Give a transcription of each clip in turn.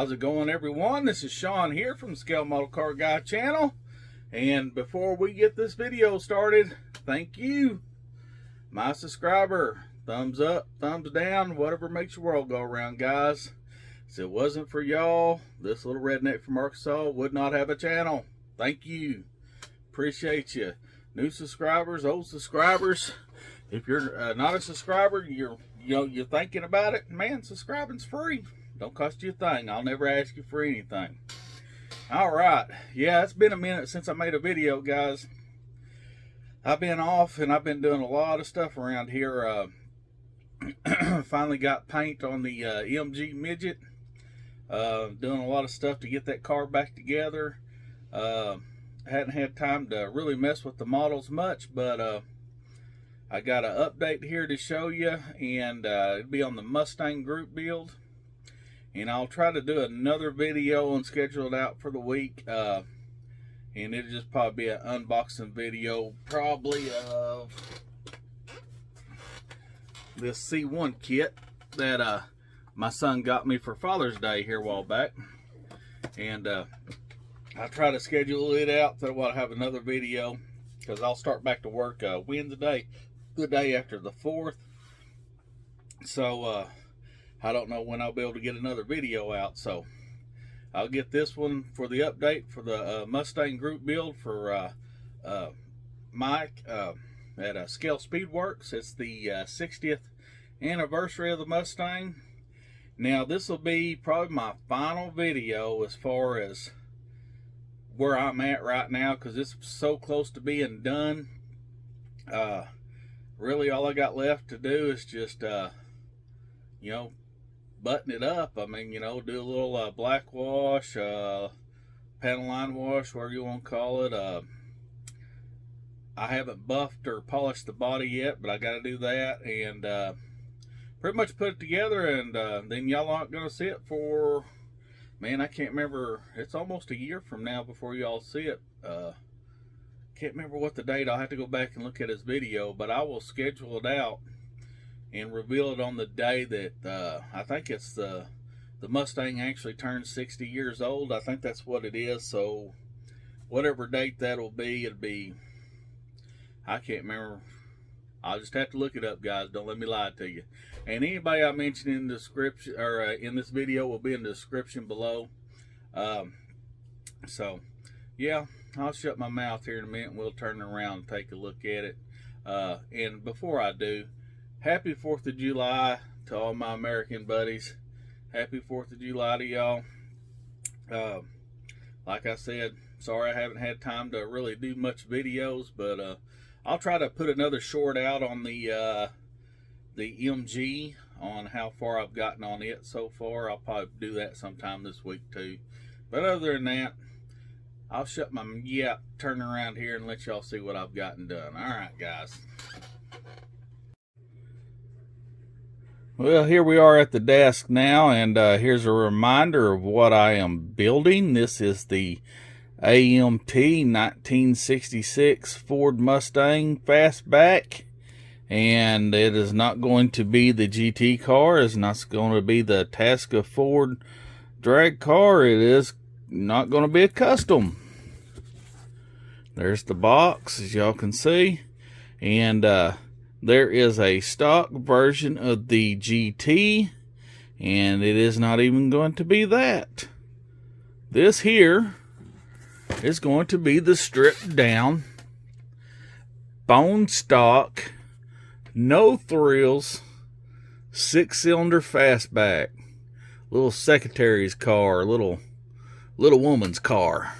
How's it going, everyone? This is Sean here from Scale Model Car Guy channel. And before we get this video started, thank you, my subscriber. Thumbs up, thumbs down, whatever makes your world go around, guys. If it wasn't for y'all, this little redneck from Arkansas would not have a channel. Thank you. Appreciate you. New subscribers, old subscribers. If you're not a subscriber, you're thinking about it, man, subscribing's free. Don't cost you a thing. I'll never ask you for anything. All right. Yeah, it's been a minute since I made a video, guys. I've been off and I've been doing a lot of stuff around here. Finally got paint on the MG Midget. Doing a lot of stuff to get that car back together. Hadn't had time to really mess with the models much, but I got an update here to show you, and it'll be on the Mustang group build. And I'll try to do another video and schedule it out for the week. And it'll just probably be an unboxing video, probably of this C1 kit that my son got me for Father's Day here a while back. And I'll try to schedule it out so I'll have another video, because I'll start back to work Wednesday, the day after the 4th. So I don't know when I'll be able to get another video out, so I'll get this one for the update for the Mustang group build for Mike at Scale SPEEDWORKS. It's the 60th anniversary of the Mustang. Now this will be probably my final video as far as where I'm at right now, because it's so close to being done. Really all I got left to do is just button it up. I mean, do a little black wash, panel line wash, whatever you want to call it. I haven't buffed or polished the body yet, but I got to do that, and pretty much put it together, and then y'all aren't going to see it for, man, I can't remember. It's almost a year from now before y'all see it. Can't remember what the date. I'll have to go back and look at his video, but I will schedule it out and reveal it on the day that I think it's the Mustang actually turns 60 years old. I think that's what it is. So whatever date that'll be, it'll be, I can't remember. I'll just have to look it up, guys. Don't let me lie to you. And anybody I mentioned in the description, or in this video, will be in the description below. So yeah, I'll shut my mouth here in a minute and we'll turn around and take a look at it. And before I do, happy 4th of July to all my American buddies. Happy 4th of July to y'all. Like I said, sorry I haven't had time to really do much videos, but I'll try to put another short out on the MG on how far I've gotten on it so far. I'll probably do that sometime this week too. But other than that, I'll shut my yap, turn around here, and let y'all see what I've gotten done. All right, guys. Well, here we are at the desk now, and here's a reminder of what I am building. This is the AMT 1966 Ford Mustang Fastback, and it is not going to be the GT car. It's not going to be the Tasca Ford drag car. It is not going to be a custom. There's the box, as y'all can see, and there is a stock version of the GT, and it is not even going to be that. This here is going to be the stripped down, bone stock, no thrills, 6-cylinder fastback. Little secretary's car, little woman's car.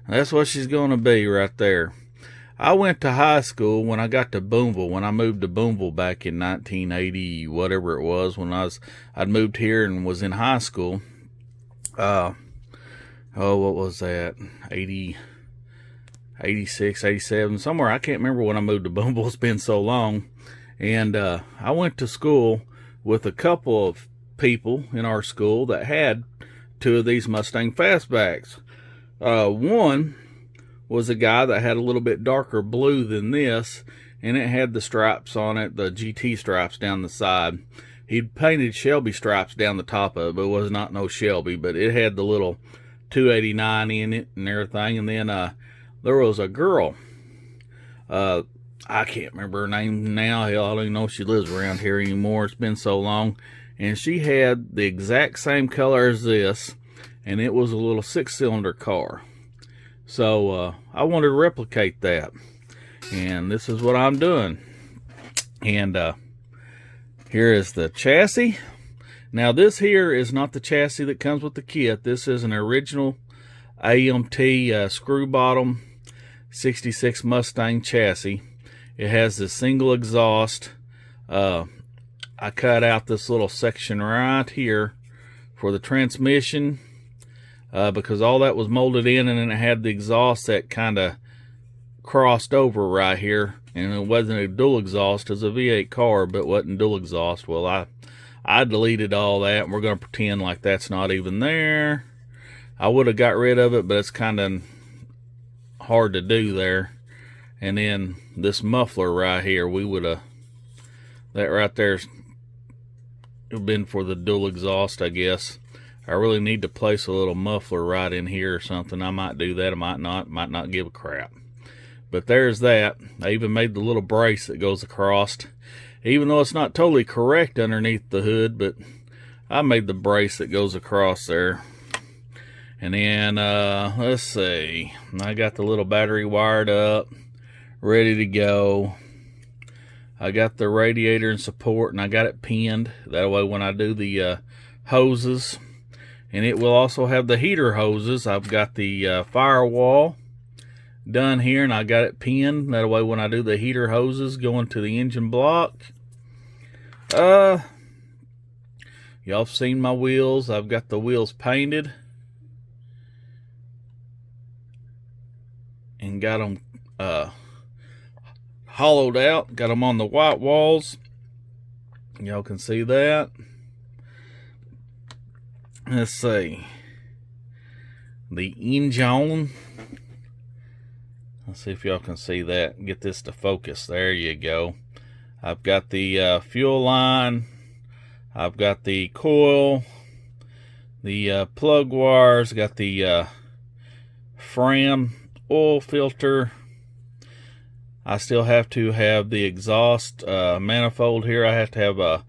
That's what she's going to be right there. I went to high school when I got to Boonville, when I moved to Boonville back in 1980, whatever it was, when I'd moved here and was in high school. What was that? 86, 87, somewhere. I can't remember when I moved to Boonville. It's been so long. And I went to school with a couple of people in our school that had 2 of these Mustang Fastbacks. One was a guy that had a little bit darker blue than this, and it had the stripes on it, the GT stripes down the side. he'd painted Shelby stripes down the top of it, but it was not no Shelby, but it had the little 289 in it and everything. And then there was a girl, I can't remember her name now. Hell, I don't even know if she lives around here anymore. It's been so long. And she had the exact same color as this, and it was a little 6-cylinder car. So I wanted to replicate that, and this is what I'm doing. And here is the chassis. Now this here is not the chassis that comes with the kit. This is an original AMT screw bottom 66 Mustang chassis. It has the single exhaust. I cut out this little section right here for the transmission because all that was molded in, and then it had the exhaust that kind of crossed over right here, and it wasn't a dual exhaust. It was a V8 car, but wasn't dual exhaust. Well, I deleted all that, and we're going to pretend like that's not even there. I would have got rid of it, but it's kind of hard to do there. And then this muffler right here, we would have, that right there's been for the dual exhaust, I guess. I really need to place a little muffler right in here or something. I might do that, I might not give a crap. But there's that. I even made the little brace that goes across, even though it's not totally correct underneath the hood, but I made the brace that goes across there. And then let's see, I got the little battery wired up, ready to go. I got the radiator and support, and I got it pinned. That way when I do the hoses, and it will also have the heater hoses. I've got the firewall done here, and I got it pinned. That way when I do the heater hoses going to the engine block. Y'all have seen my wheels. I've got the wheels painted and got them hollowed out, got them on the white walls. Y'all can see that. Let's see, the engine, let's see if y'all can see that. Get this to focus. There you go. I've got the fuel line, I've got the coil, the plug wires, got the frame, oil filter. I still have to have the exhaust manifold here. I have to have a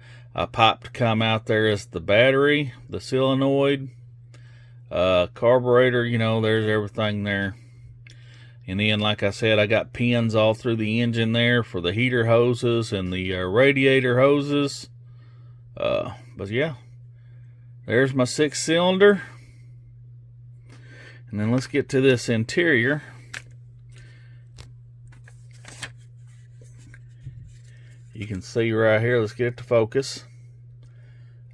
pipe to come out there as the battery, the solenoid, carburetor, you know, there's everything there. And then, like I said, I got pins all through the engine there for the heater hoses and the radiator hoses. But yeah, there's my 6-cylinder. And then let's get to this interior. You can see right here, let's get it to focus.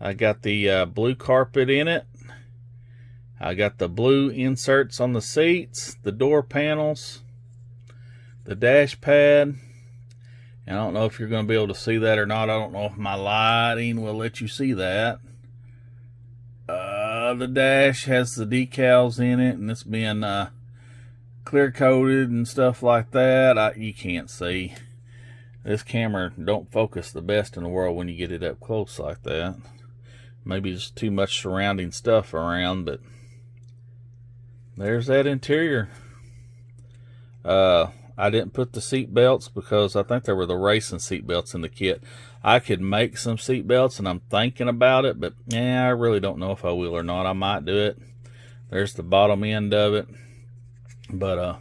I got the blue carpet in it. I got the blue inserts on the seats, the door panels, the dash pad. And I don't know if you're going to be able to see that or not. I don't know if my lighting will let you see that. The dash has the decals in it, and it's been clear coated and stuff like that. You can't see. This camera don't focus the best in the world when you get it up close like that. Maybe there's too much surrounding stuff around, but there's that interior. I didn't put the seat belts because I think there were the racing seat belts in the kit. I could make some seat belts, and I'm thinking about it, but yeah, I really don't know if I will or not. I might do it. There's the bottom end of it, but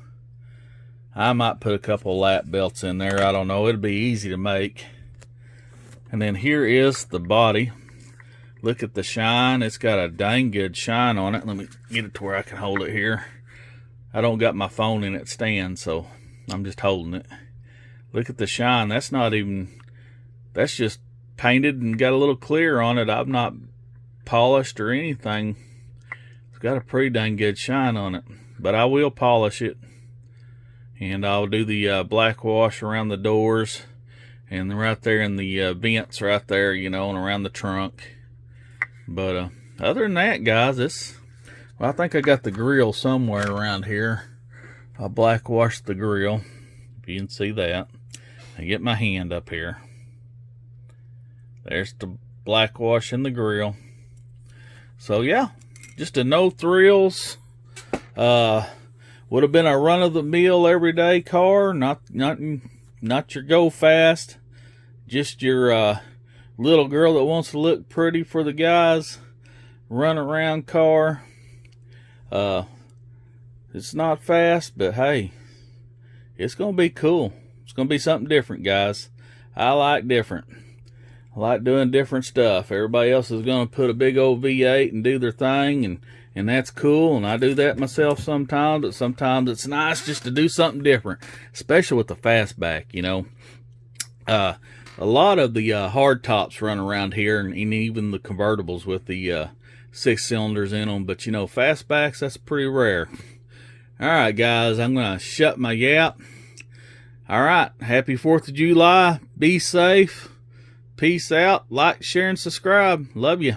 I might put a couple lap belts in there. I don't know. It'll be easy to make. And then here is the body. Look at the shine. It's got a dang good shine on it. Let me get it to where I can hold it here. I don't got my phone in its stand, so I'm just holding it. Look at the shine. That's not even, that's just painted and got a little clear on it. I've not polished or anything. It's got a pretty dang good shine on it, but I will polish it. And I'll do the black wash around the doors and right there in the vents right there, you know, and around the trunk. But other than that, guys, well, I think I got the grill somewhere around here. I'll black wash the grill, if you can see that. I get my hand up here. There's the blackwashing the grill. So yeah, just a no thrills. Would have been a run-of-the-mill everyday car, not your go fast, just your little girl that wants to look pretty for the guys, run around car. It's not fast, but hey, it's gonna be cool. It's gonna be something different, guys. I like different. I like doing different stuff. Everybody else is gonna put a big old V8 and do their thing, and that's cool, and I do that myself sometimes, but sometimes it's nice just to do something different, especially with the fastback, you know. A lot of the hard tops run around here, and even the convertibles with the 6 cylinders in them, but you know, fastbacks, that's pretty rare. All right, guys, I'm going to shut my yap. All right, happy 4th of July. Be safe. Peace out. Like, share, and subscribe. Love you.